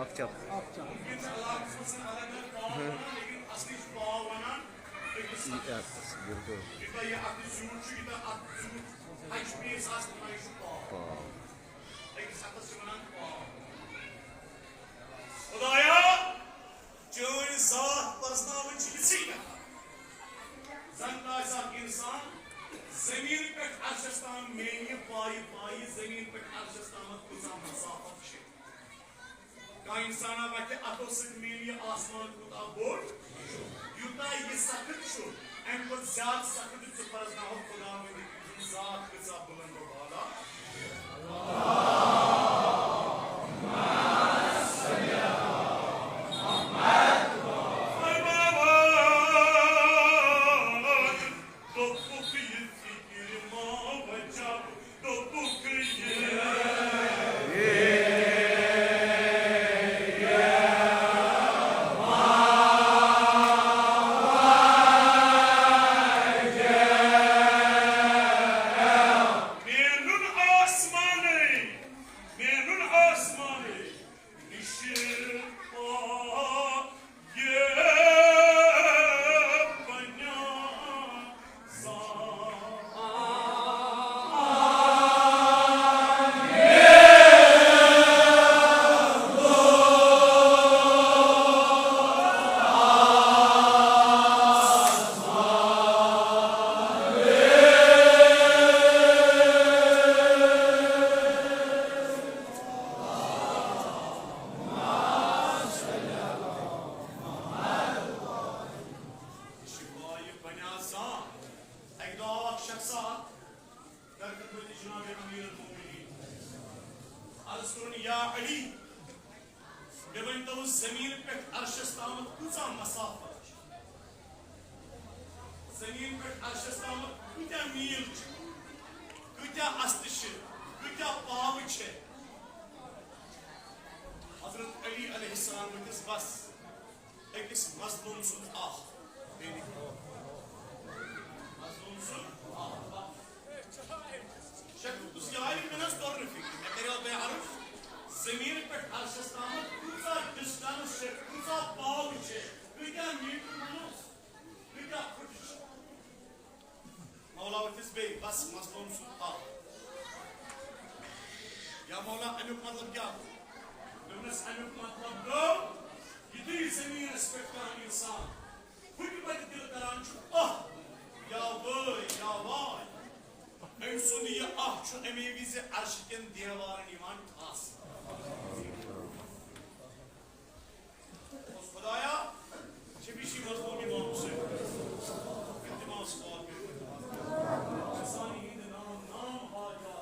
Akçap. इंसाना वाटे अतो सिक मेली आसमान कुता बोल युता ये सकत शो एंड पर ज्यादा सकत से परजना हो खुदा में जात के साथ बुलंद वाला अर्ज करुन या अली मे वन तो जमीन पे अर्शस तामत कूचा मसाफत जमीन पे अर्शस तामत कूचा मील कूचा अस्त कूचा पाव हजरत अली अलैहिस्सलाम वतिस बस अकिस मजलूम सुन मजलूम सुन जमीन पे अर्शस तामत कूचा डिस्टेंस कूचा पाव कूचा मीटर मनस कूचा फुट मौला वतिस बे बस मजलूम सुन या मौला अमुक मतलब क्या अमुक मतलब गो यदि जमीन पे करान इंसान खुद बद दिल करान या वाय या वाय अम सुन यह अमे विज अर्श कन देवारन इमान खास खुदाया छबिशी मजलूम इमाम हुसैन इल्तिमास कौल इंसानी हिंद नाम नाम हाजा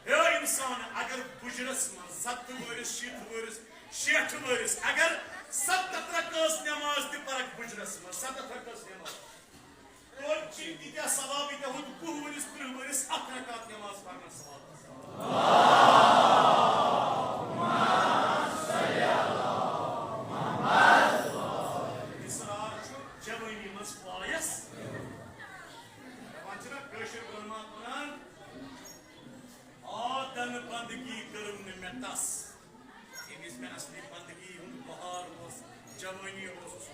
Ya insan agar bujras man 7 वरिस 7 वरिस 6 वरिस अगर 7 रकात नमाज ते परक bujras man 7 रकात नमाज तो चिंती क्या सवाब इतना हो 20 वरिस 30 वरिस 8 रकात नमाज पढ़ना सवाब इसरार जवानी मस पायस वंचना कशर गुलमात वनान आदन बंदगी करम ने मेतस इस में असली बंदगी उन बहार उस जवानी उस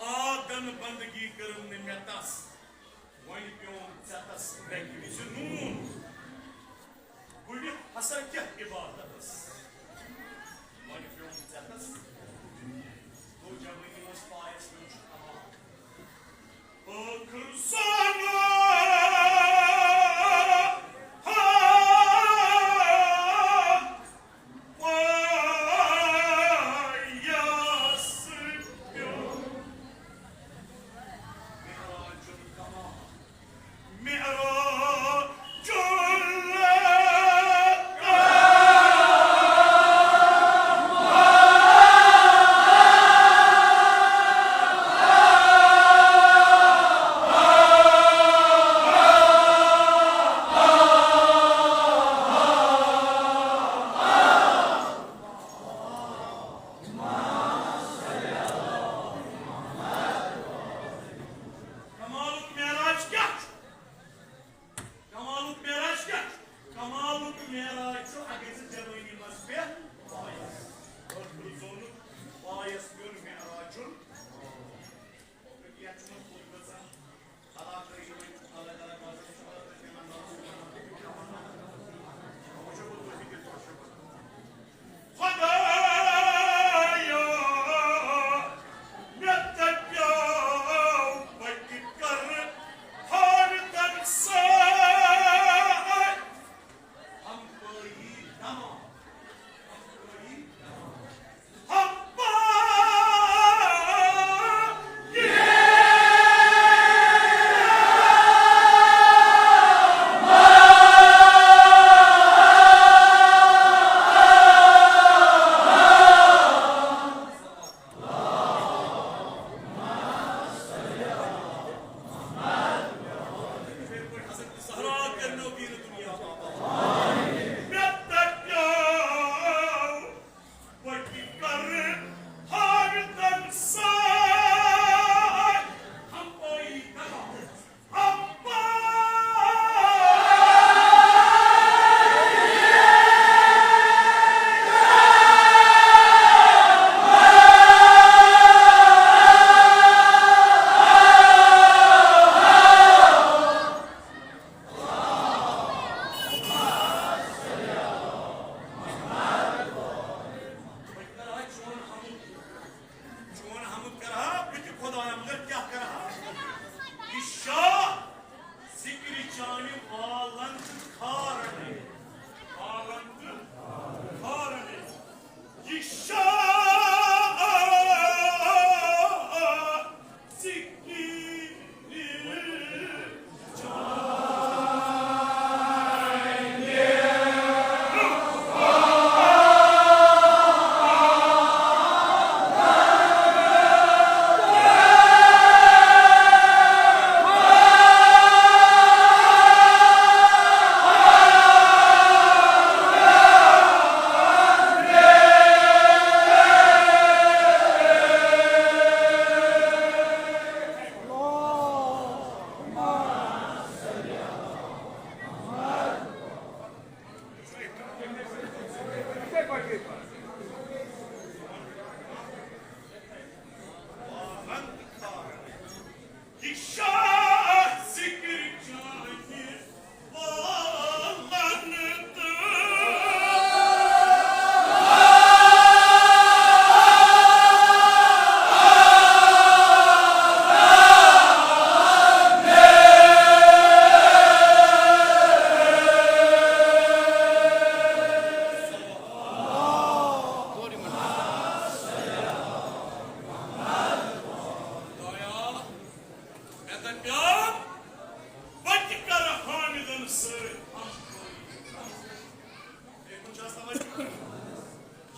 आदन बंदगी करम ने मेतस वही प्यों चतस बेगी जुनून गुली हसर क्या इबादतस वही प्यों चतस तो जवानी मस पायस में चुका Kursana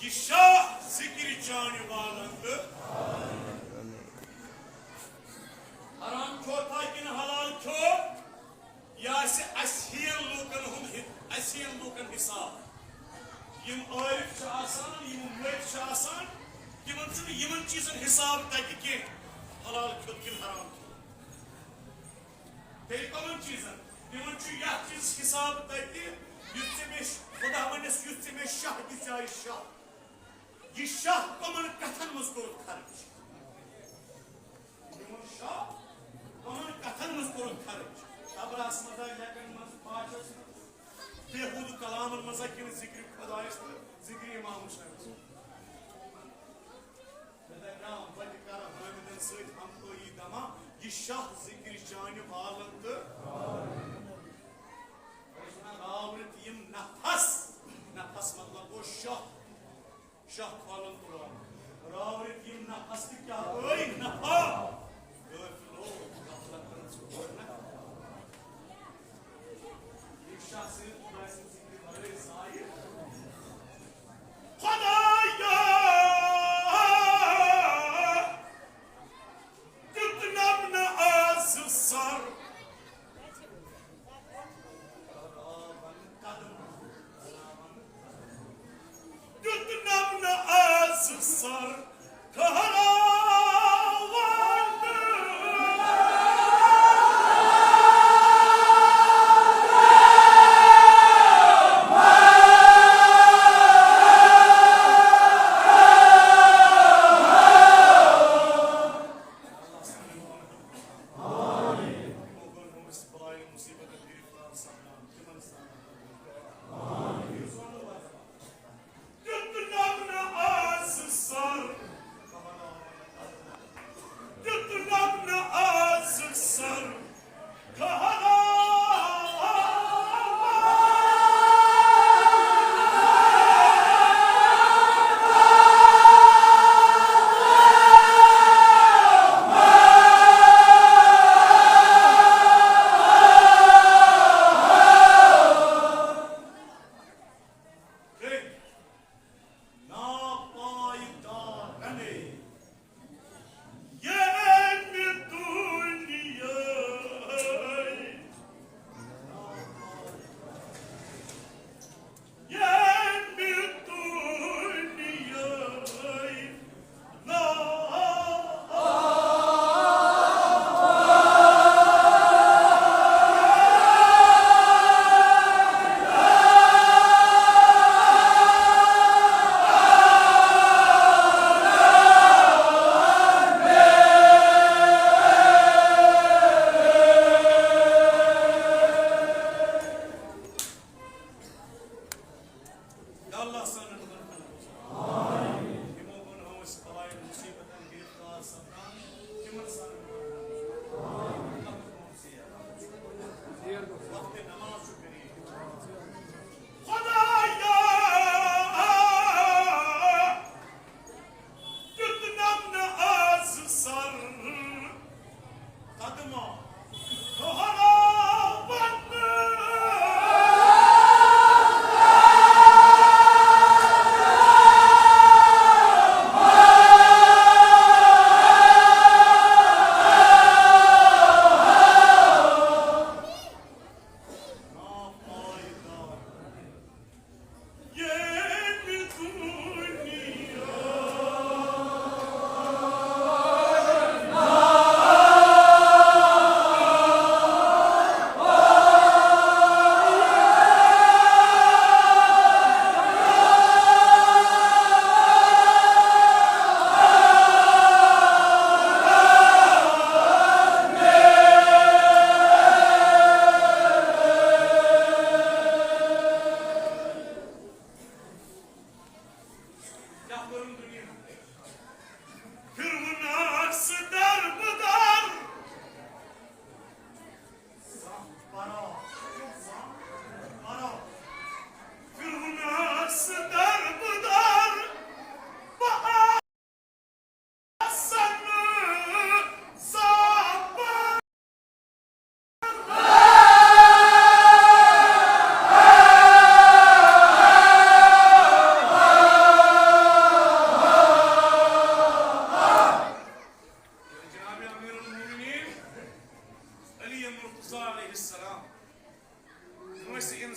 Yı şah zikri canı bağlandı. Haram kö takin halal kö. Yası asiyen lukan hesap. Yım arif şahasan, yım müet şahasan. Yımın çizin hesap taki ki halal kö kim haram kö. Peki kaman çizin. Yımın çü yah çiz hesap taki. Yüzdemiş, Xudavanız yüzdemiş şah güzel şah. Yı şah kaman katanımız korut karmış. Yımın şah kaman katanımız korut karmış. Abrasmada yakınmaz bağışasın. Behudu kalamın mazakini zikri kadayıstı. Zikri imamı şarkısı. Neden Vatikara Muhammed'in sığıt hamdo idama Yişah zikri canı bağlandı. Ravretiyim nefas. Nefas मतलब वो şah bağlandı. Ravretiyim nefaslık ya öy nefas. Göflo kapılarını sıkıyorlar. Şahsın ulaşsın zikirleri zahir. Hadaya tutnamna azsar. Tutnamna azsar.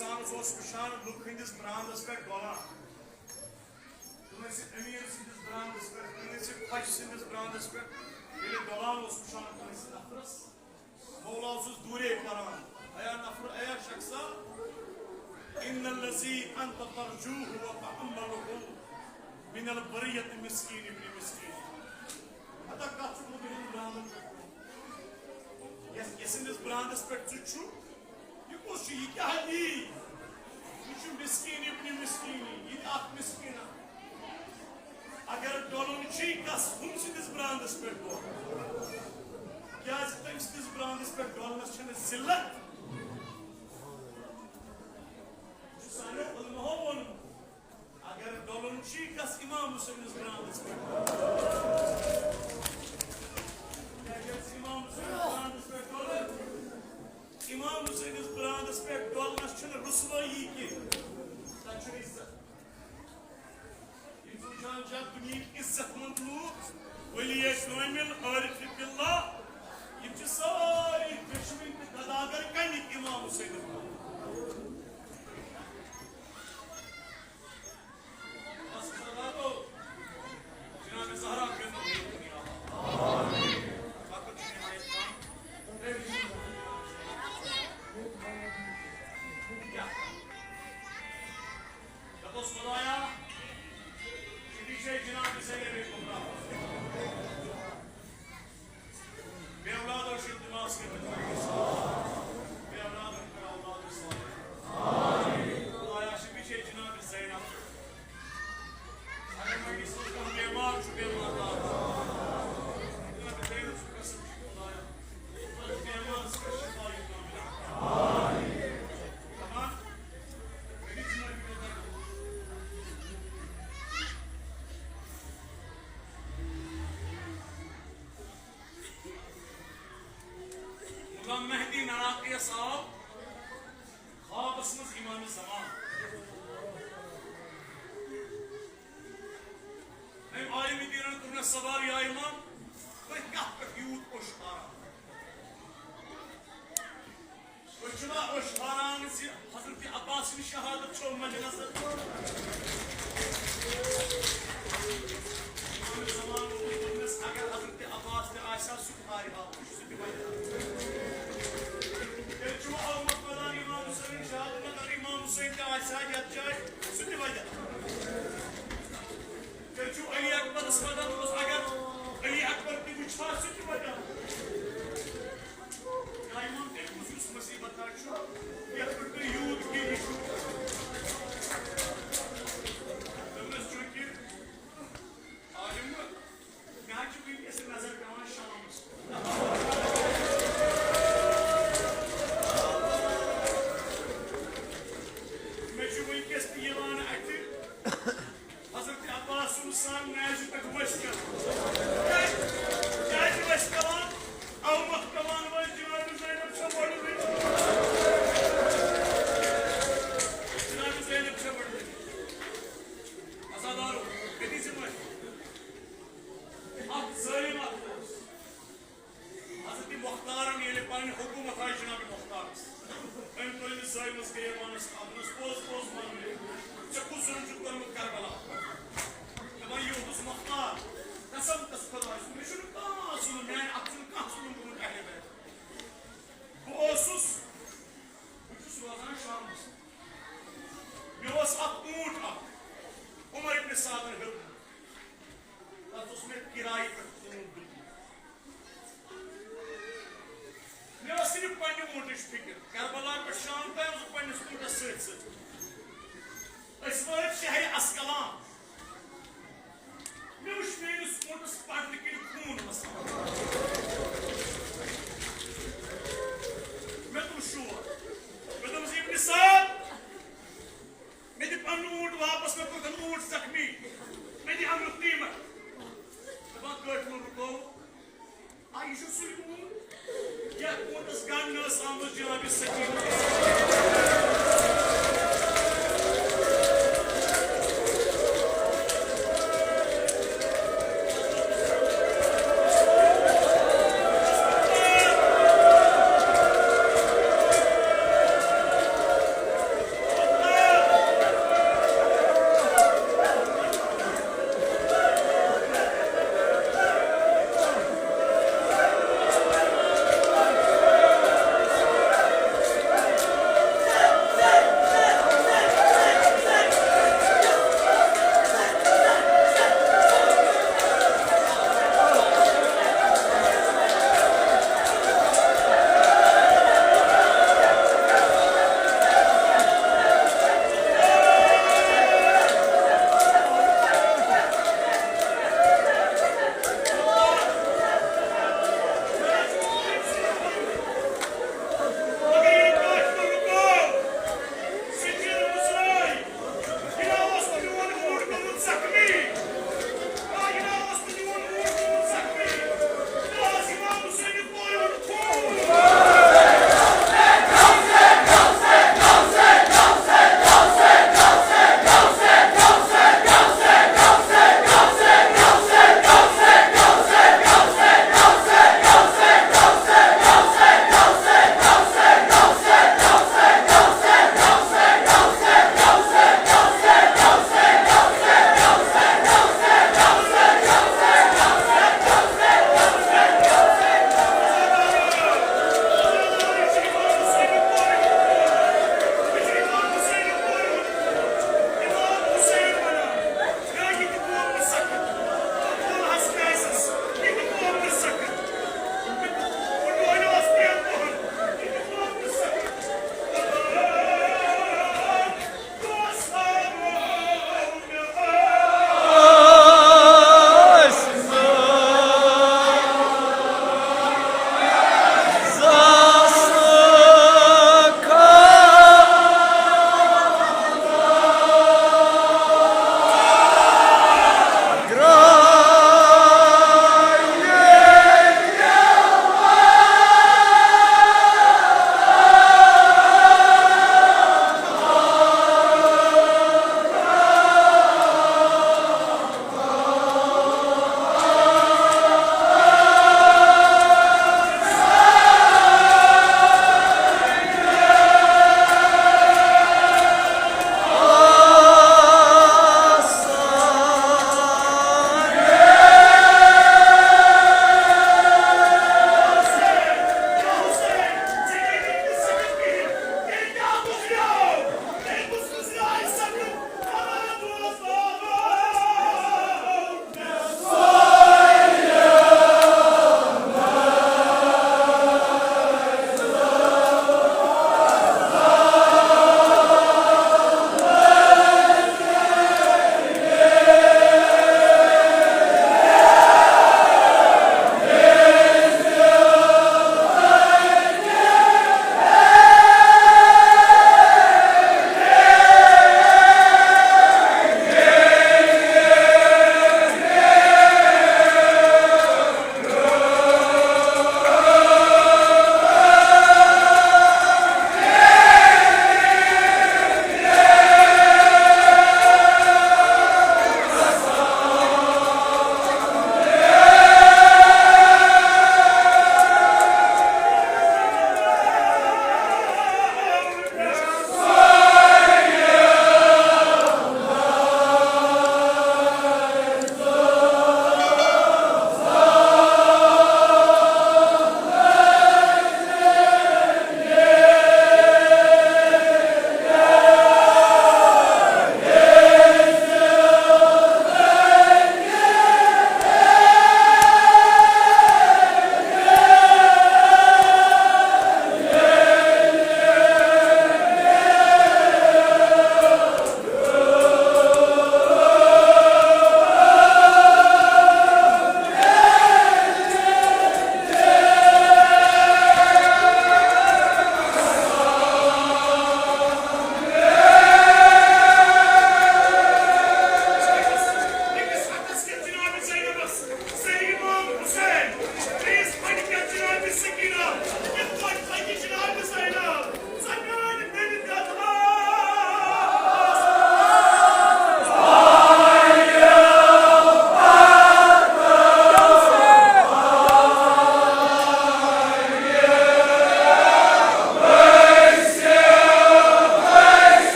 इंसान वुचान look हंदिस brands पे डोलान अमीर सदिस brands पे खच सदिस brands पे डोलान वुचान नफरस मौला दूरे करान अया नफर अया शख्सा इन्नल्लज़ी अंत तरजूहु व तअम्मलुहु मिनल बरियत मिस्कीन इब्न मिस्कीन अता कत मुदिन ब्रांडस यस ब्रांडस पे चुछु ये कुछ ये क्या है ये मिस्कीन इब्न मिस्कीन ये आप मिस्कीना अगर डोलन ची कस हम सिदिस ब्रांडस पे डो क्या तम सिदिस ब्रांडस पे डोलनस छन जिल्लत सानो उलमहो वन अगर डोलन ची कस इमाम हुसैन ब्रांडस पे इमाम हुसैन ब्रांडस पे डोलन इमाम हुसैन ब्रांडस पे डोलनस छन रुसवाई की तछन इज्जत जब दुनिया इज्जत मंद लोग वली कामिल आरिफ बिल्लाह ये सारी दुश्मन के गदागर कन इमाम हुसैन जनाब ज़हरा के मेहदी नाराकिया साहब ख्वाबस मज इमाम ज़मान आलिम दीन तुमने सवाल या इमाम कोई क्या यूथ ओशारा वचना ओशारान से हजरत अब्बास की शहादत छो मजनस इमाम ज़मान तुमने अगर हजरत अब्बास के आशा सुखारी आप अली अकबर अगर अली अकबर की मुझा मुसीबत यूथ की आलिम नजर पेवान शाम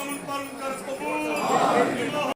आमन पालन कर कबूल इलाह